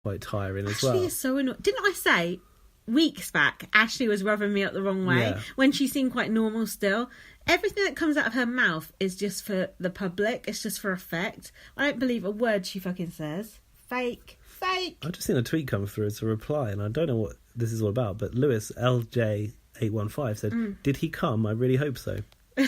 quite tiring as Ashley well. is so annoying. Didn't I say weeks back Ashley was rubbing me up the wrong way when she seemed quite normal still? Everything that comes out of her mouth is just for the public. It's just for effect. I don't believe a word she fucking says. Fake. I've just seen a tweet come through as a reply, and I don't know what this is all about, but Lewis LJ815 said, "Did he come? I really hope so."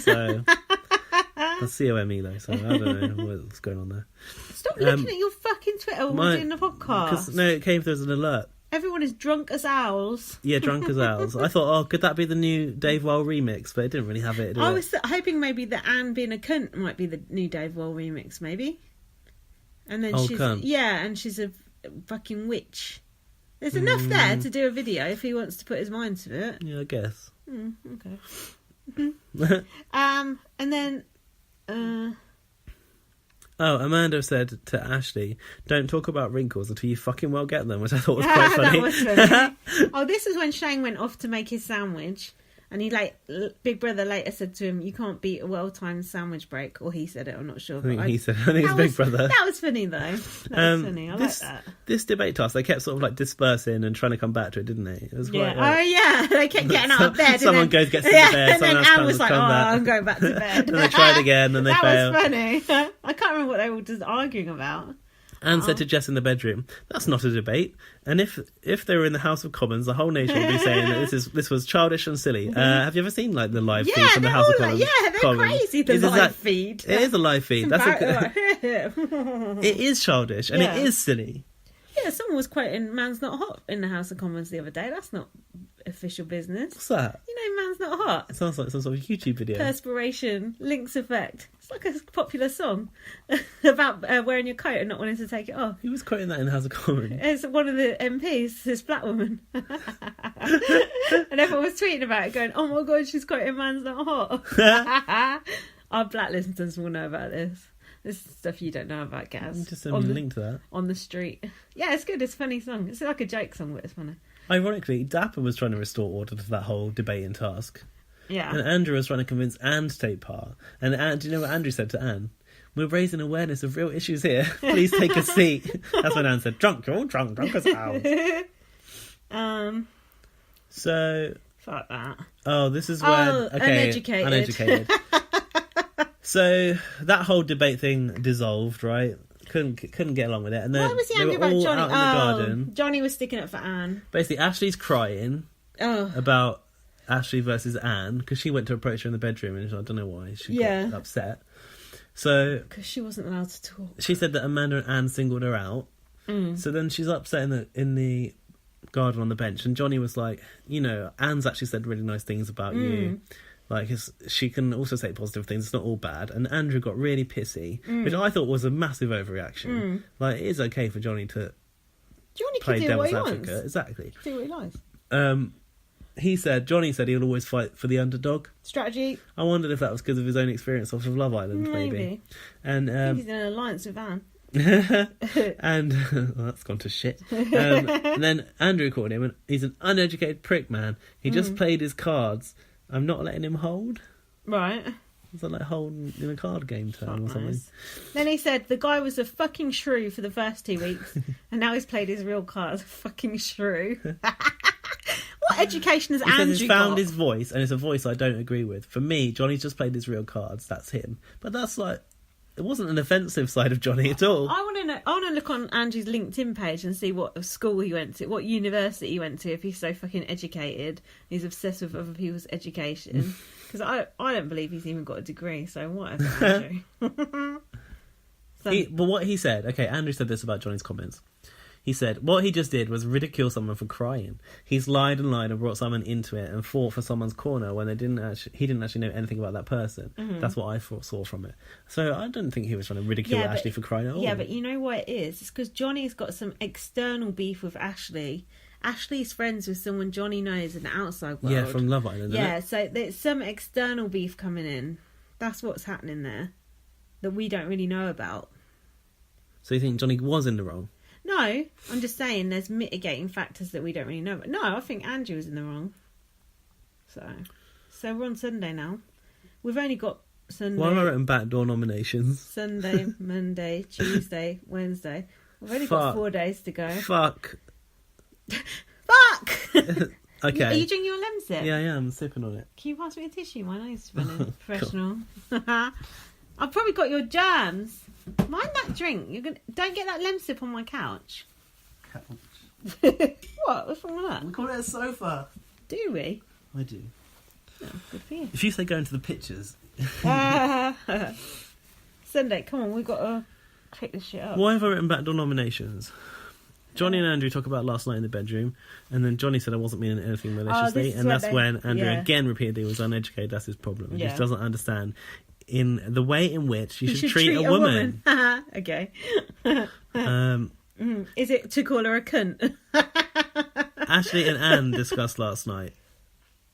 So that's COME though, so I don't know what's going on there. Stop looking at your fucking Twitter when we're doing the podcast. No, it came through as an alert. Everyone is drunk as owls. Yeah, drunk as owls. I thought, could that be the new Dave Wall remix? But it didn't really have it. I was hoping maybe that Anne being a cunt might be the new Dave Wall remix, maybe. And then she's a fucking witch. There's enough there to do a video if he wants to put his mind to it. Yeah, I guess. Okay. And then. Amanda said to Ashley, "Don't talk about wrinkles until you fucking well get them," which I thought was quite funny. That was funny. This is when Shane went off to make his sandwich, and Big Brother later said to him, "You can't beat a well-timed sandwich break," or he said it. I'm not sure. I think it's Big Brother. That was funny though. That was funny. I like that. This debate task, they kept sort of like dispersing and trying to come back to it, didn't they? It was quite, they kept getting out of bed. Someone gets into bed. And then Anne was like, back. I'm going back to bed. And they tried again, and they failed. That was funny. I can't remember what they were just arguing about. Anne said to Jess in the bedroom, "That's not a debate. And if they were in the House of Commons, the whole nation would be saying that this was childish and silly." Have you ever seen like the live feed from the House of Commons? Yeah, they're crazy. The live feed. It is a live feed. It is childish and it is silly. Yeah, someone was quoting "Man's Not Hot" in the House of Commons the other day. That's not official business. What's that? You know, "Man's Not Hot." It sounds like some sort of YouTube video. Perspiration, Lynx effect. It's like a popular song about wearing your coat and not wanting to take it off. Who was quoting that in the House of Commons? It's one of the MPs, this black woman. And everyone was tweeting about it, going, "Oh my God, she's quoting 'Man's Not Hot.'" Our black listeners will know about this. This is stuff you don't know about, Gaz. Just send me a link to that. On the street. Yeah, it's good. It's a funny song. It's like a joke song, but it's funny. Ironically, Dapper was trying to restore order to that whole debating task. Yeah. And Andrew was trying to convince Anne to take part. And do you know what Andrew said to Anne? "We're raising awareness of real issues here. Please take a seat." That's when Anne said, "Drunk, you're all drunk as owls." So... Fuck that. Oh, this is when... Uneducated. So that whole debate thing dissolved, right? Couldn't get along with it. And then why was he angry about Johnny? Out in the garden. Johnny was sticking up for Anne. Basically, Ashley's crying about Ashley versus Anne because she went to approach her in the bedroom and I don't know why she got upset. So because she wasn't allowed to talk. She said that Amanda and Anne singled her out. So then she's upset in the garden on the bench, and Johnny was like, Anne's actually said really nice things about you. Like, she can also say positive things. It's not all bad. And Andrew got really pissy, which I thought was a massive overreaction. Like, it is okay for Johnny to play devil's advocate. Exactly. Do what he likes. Johnny said he'll always fight for the underdog. Strategy. I wondered if that was because of his own experience off of Love Island, maybe. And I think he's in an alliance with Anne. And that's gone to shit. And then Andrew called him, and he's an uneducated prick, man. He just played his cards. I'm not letting him hold. Right. Is that like holding in a card game term or something? Then he said the guy was a fucking shrew for the first 2 weeks, and now he's played his real cards. Fucking shrew. What education has Andrew got? He's found his voice, and it's a voice I don't agree with. For me, Johnny's just played his real cards. That's him. But that's like... It wasn't an offensive side of Johnny at all. I want to know. I want to look on Andrew's LinkedIn page and see what school he went to, what university he went to. If he's so fucking educated, he's obsessed with other people's education. Because I don't believe he's even got a degree. So whatever, Andrew. But what he said. Okay, Andrew said this about Johnny's comments. He said, what he just did was ridicule someone for crying. He's lied and brought someone into it and fought for someone's corner when he didn't actually know anything about that person. That's what I saw from it. So I don't think he was trying to ridicule Ashley for crying at all. Yeah, but you know what it is? It's because Johnny's got some external beef with Ashley. Ashley's friends with someone Johnny knows in the outside world. Yeah, from Love Island, isn't it? So there's some external beef coming in. That's what's happening there that we don't really know about. So you think Johnny was in the wrong? No, I'm just saying there's mitigating factors that we don't really know about. No, I think Andrew was in the wrong. So we're on Sunday now. We've only got Sunday. Why am I writing backdoor nominations? Sunday, Monday, Tuesday, Wednesday. We've only got 4 days to go. Fuck. Okay. Are you drinking your Lemsip? Yeah, I'm sipping on it. Can you pass me a tissue? My nose is running. Professional. I've probably got your germs. Mind that drink. Don't get that Lemsip on my couch. What? What's wrong with that? We call it a sofa. Do we? I do. Oh, good for you. If you say go into the pictures. Sunday, come on, we've got to pick this shit up. Why have I written back nominations? Johnny and Andrew talk about last night in the bedroom, and then Johnny said I wasn't meaning anything maliciously, and that's when Andrew again repeated he was uneducated. That's his problem. He just doesn't understand in the way in which you should treat a woman. Okay. Is it to call her a cunt? Ashley and Anne discussed last night,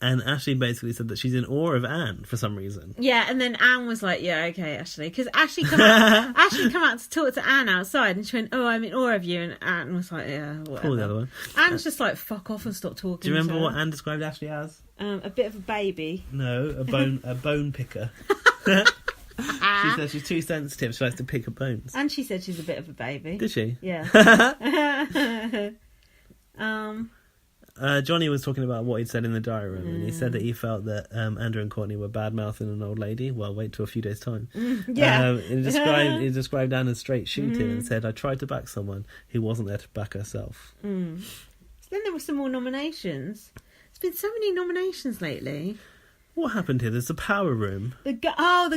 and Ashley basically said that she's in awe of Anne for some reason. Yeah, and then Anne was like, "Yeah, okay, Ashley," because Ashley come out to talk to Anne outside, and she went, "Oh, I'm in awe of you," and Anne was like, "Yeah, whatever." Pull the other one. Anne's just like, "Fuck off and stop talking." Do you remember what Anne described Ashley as? A bit of a baby. No, a bone picker. She says she's too sensitive. She likes to pick her bones. And she said she's a bit of a baby. Did she? Yeah. Johnny was talking about what he'd said in the diary room, and he said that he felt that Andrew and Courtney were bad-mouthing an old lady. Well, wait till a few days' time. Yeah. He described Anne as straight shooting and said, I tried to back someone who wasn't there to back herself. So then there were some more nominations. There's been so many nominations lately. What happened here? There's the power room. They were all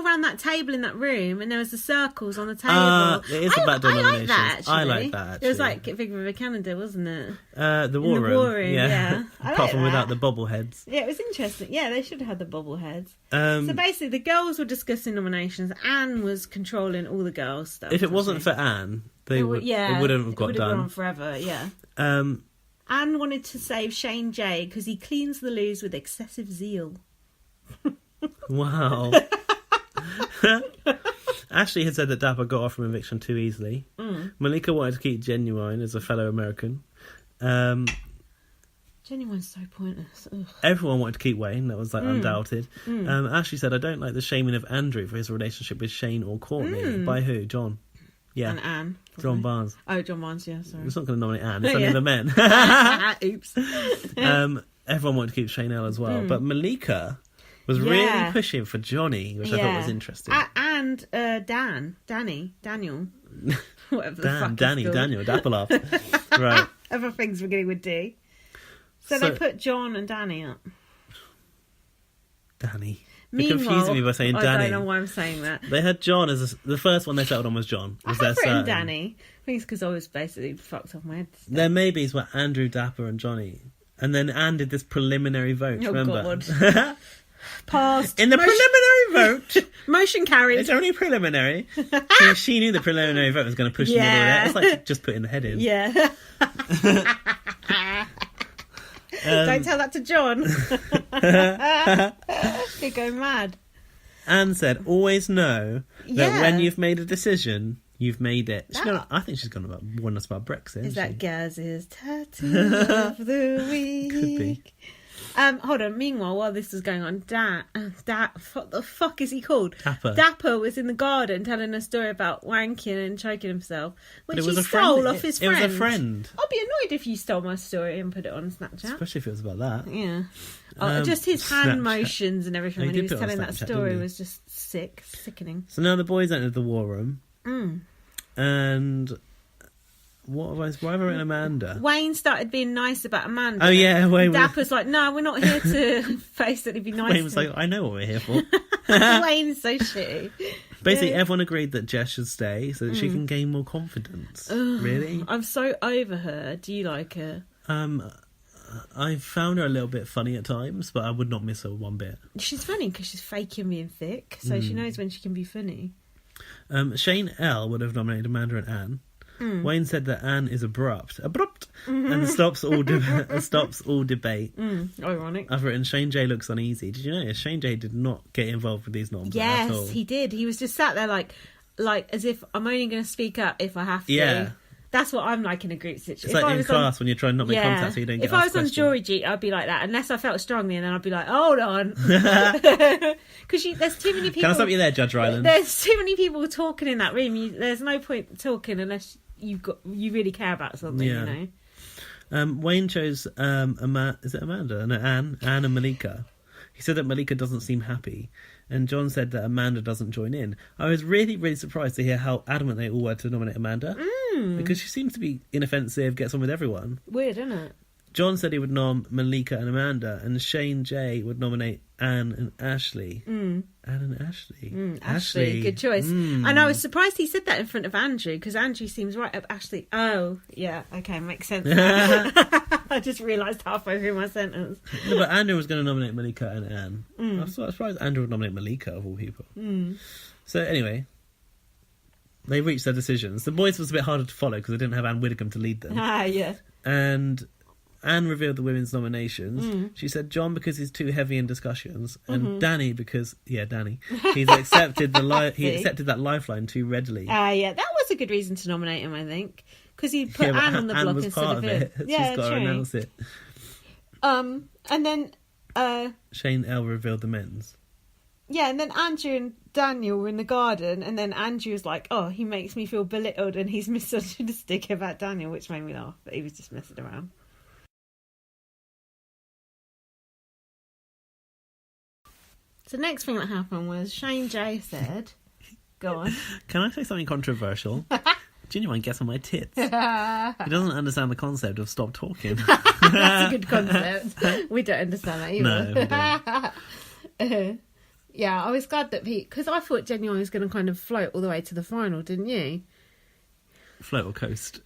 around that table in that room, and there was the circles on the table. It is about the nominations. I like that, actually. It was like Big River Canada, wasn't it? The war room. Yeah. Apart from without the bobbleheads. Yeah, it was interesting. Yeah, they should have had the bobbleheads. So basically, the girls were discussing nominations. Anne was controlling all the girls' stuff. If it wasn't for Anne, it wouldn't have got done. Gone on forever, yeah. Anne wanted to save Shane J because he cleans the loos with excessive zeal. Wow. Ashley had said that Dapper got off from eviction too easily. Malika wanted to keep Genuine as a fellow American. Genuine's so pointless. Ugh. Everyone wanted to keep Wayne, that was undoubted. Ashley said, I don't like the shaming of Andrew for his relationship with Shane or Courtney. By who? John. Yeah. And Anne. Probably. John Barnes. Oh, John Barnes, yeah, sorry. It's not going to nominate Anne, it's only the men. Oops. Everyone wanted to keep Shane L as well. But Malika was really pushing for Johnny, which I thought was interesting. And Daniel. Whatever the fuck Daniel, Dappelhoff. Right. Other things beginning with D. So they put John and Danny up. Danny. You're confusing me by saying Danny. I don't know why I'm saying that. They had John as the first one they settled on was John. I have written Danny. I think it's because I was basically fucked off my head. Their maybes were Andrew, Dapper and Johnny. And then Anne did this preliminary vote, remember? God. Passed. In the preliminary vote. Motion carried. It's only preliminary. She knew the preliminary vote was going to push them all the way out. It's like just putting the head in. Yeah. Don't tell that to John. He'll go mad. Anne said, always know that when you've made a decision, you've made it. I think she's going to warn us about Brexit. Is that Gaz's tattoo of the week? Could be. Hold on. Meanwhile, while this was going on, what the fuck is he called? Dapper was in the garden telling a story about wanking and choking himself, which he stole off his friend. It was a friend. I'd be annoyed if you stole my story and put it on Snapchat. Especially if it was about that. Yeah. Just his hand motions and everything when he was telling that story was just sickening. So now the boys entered the war room. And... Why have I written Amanda? Wayne started being nice about Amanda. Oh, yeah. Dapper's like, no, we're not here to face it. It'd be nice. Wayne was like, I know what we're here for. Wayne is so shitty. Basically, everyone agreed that Jess should stay so that she can gain more confidence. Really? I'm so over her. Do you like her? I found her a little bit funny at times, but I would not miss her one bit. She's funny because she's faking being thick, so she knows when she can be funny. Shane L would have nominated Amanda and Anne. Wayne said that Anne is abrupt, and stops all debate. Ironic. I've written Shane J looks uneasy. Did you notice Shane J did not get involved with these noms at all? Yes, he did. He was just sat there like as if I'm only going to speak up if I have to. Yeah. That's what I'm like in a group situation. It's like in class when you're trying not to make contact so you don't get If I was on jury duty, I'd be like that. Unless I felt strongly, and then I'd be like, hold on. Because there's too many people... Can I stop you there, Judge Ryland? There's too many people talking in that room. There's no point talking unless you really care about something, you know. Wayne chose is it Amanda? No, Anne and Malika. He said that Malika doesn't seem happy, and John said that Amanda doesn't join in. I was really, really surprised to hear how adamant they all were to nominate Amanda, because she seems to be inoffensive, gets on with everyone. Weird, isn't it? John said he would nom Malika and Amanda, and Shane J would nominate Anne and Ashley. Anne and Ashley. Ashley, good choice. And I was surprised he said that in front of Andrew, because Andrew seems right up Ashley. Oh, yeah, okay, makes sense. I just realised halfway through my sentence. No, but Andrew was going to nominate Malika and Anne. I was surprised Andrew would nominate Malika, of all people. So anyway, they reached their decisions. The boys was a bit harder to follow because they didn't have Anne Widdicombe to lead them. Yeah. And Anne revealed the women's nominations. She said John because he's too heavy in discussions, and Danny because Danny he's accepted he accepted that lifeline too readily. Yeah, that was a good reason to nominate him, I think, because he put Anne on the block instead of him. Yeah, she's got to announce it. And then Shane L revealed the men's. Yeah, and then Andrew and Daniel were in the garden, and then Andrew was like, "Oh, he makes me feel belittled, and he's misogynistic about Daniel," which made me laugh. But he was just messing around. So the next thing that happened was Shane J said, "Go on." Can I say something controversial? Genuine gets on my tits. He doesn't understand the concept of stop talking. That's a good concept. We don't understand that either. No, we don't. Yeah, I was glad that because I thought Genuine was going to kind of float all the way to the final, didn't you? Float or coast?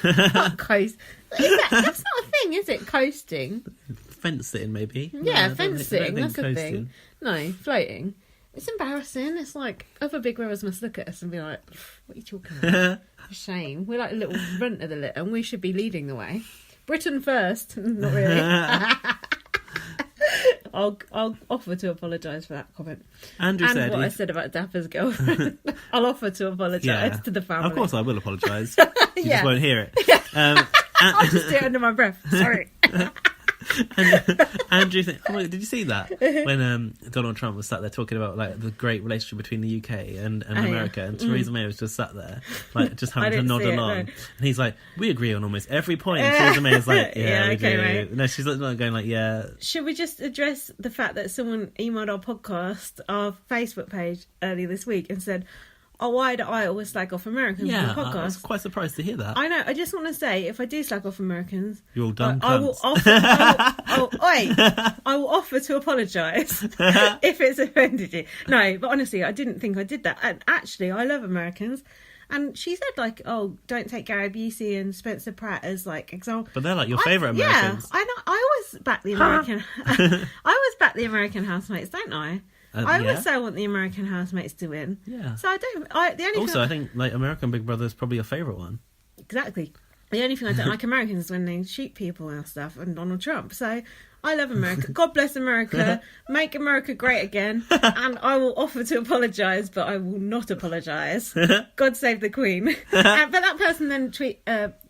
Not coast. That's not a thing, is it? Coasting. Fence sitting, maybe. Yeah, no, fence sitting. That's a coasting. thing. No, floating. It's embarrassing. It's like other big rowers must look at us and be like, "What are you talking about?" Shame. We're like a little runt of the litter, and we should be leading the way. Britain first. Not really. I'll offer to apologise for that comment. Andrew and said what I said about Dapper's girlfriend. I'll offer to apologise to the family. Of course I will apologise. You just won't hear it. I'll just do it under my breath. Sorry. And Andrew said, did you see that? When Donald Trump was sat there talking about like the great relationship between the UK and America, and Theresa May was just sat there, like just having to nod along. And he's like, we agree on almost every point. And Theresa May is like, we do. Right. No, she's not going like, Should we just address the fact that someone emailed our podcast, our Facebook page earlier this week and said, "Oh, why do I always slag off Americans on the podcast?" I was quite surprised to hear that. I know. I just want to say, if I do slag off Americans, you're all dumb cunts. I will offer to apologise if it's offended you. No, but honestly, I didn't think I did that. And actually, I love Americans. And she said, like, "Oh, don't take Gary Busey and Spencer Pratt as like example." But they're like your favourite Americans. Yeah, I know. I always back the American. I always back the American housemates, don't I? I always say I want the American housemates to win. Yeah. So I don't. I think like American Big Brother is probably your favourite one. Exactly. The only thing I don't like Americans is when they shoot people and stuff, and Donald Trump. So I love America. God bless America. Make America great again. And I will offer to apologise, but I will not apologise. God save the Queen. But that person then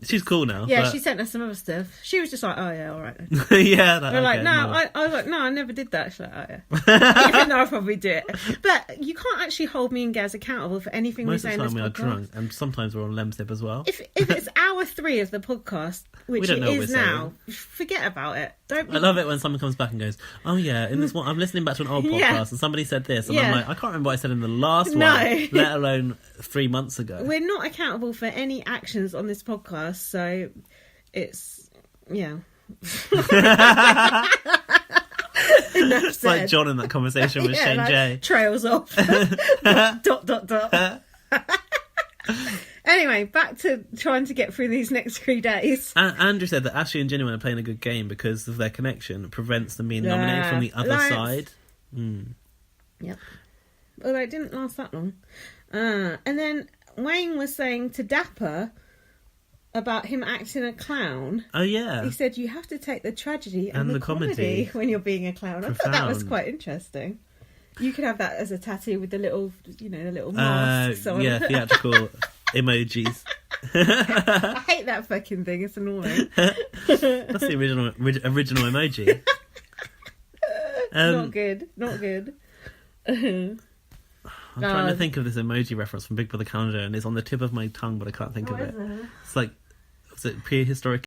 she's cool now. Yeah, but she sent us some other stuff. She was just like, "Oh yeah, all right then." Yeah. We're like, no. I was like, "No, I never did that." She's like, "Oh yeah." Even though I probably do it. But you can't actually hold me and Gaz accountable for anything we say in this podcast. Most of the time we are drunk, and sometimes we're on Lemsip as well. If it's hour 3 of the podcast, which it is now, forget about it. I love it when someone comes back and goes, "Oh yeah, in this one, I'm listening back to an old podcast and somebody said this," and I'm like, I can't remember what I said in the last one, let alone 3 months ago. We're not accountable for any actions on this podcast, so it's It's like John in that conversation with Shane J. Trails off. ... Anyway, back to trying to get through these next 3 days. Andrew said that Ashley and Genuine are playing a good game because of their connection. It prevents them being nominated from the other side. Yep. Although it didn't last that long. And then Wayne was saying to Dapper about him acting a clown. Oh, yeah. He said, "You have to take the tragedy and the comedy when you're being a clown." Profound. I thought that was quite interesting. You could have that as a tattoo with the little, the little masks on. Yeah, theatrical emojis. I hate that fucking thing. It's annoying. That's the original emoji. Not good. I'm trying to think of this emoji reference from Big Brother Canada, and it's on the tip of my tongue, but I can't think of it. Is it? It's like, was it prehistoric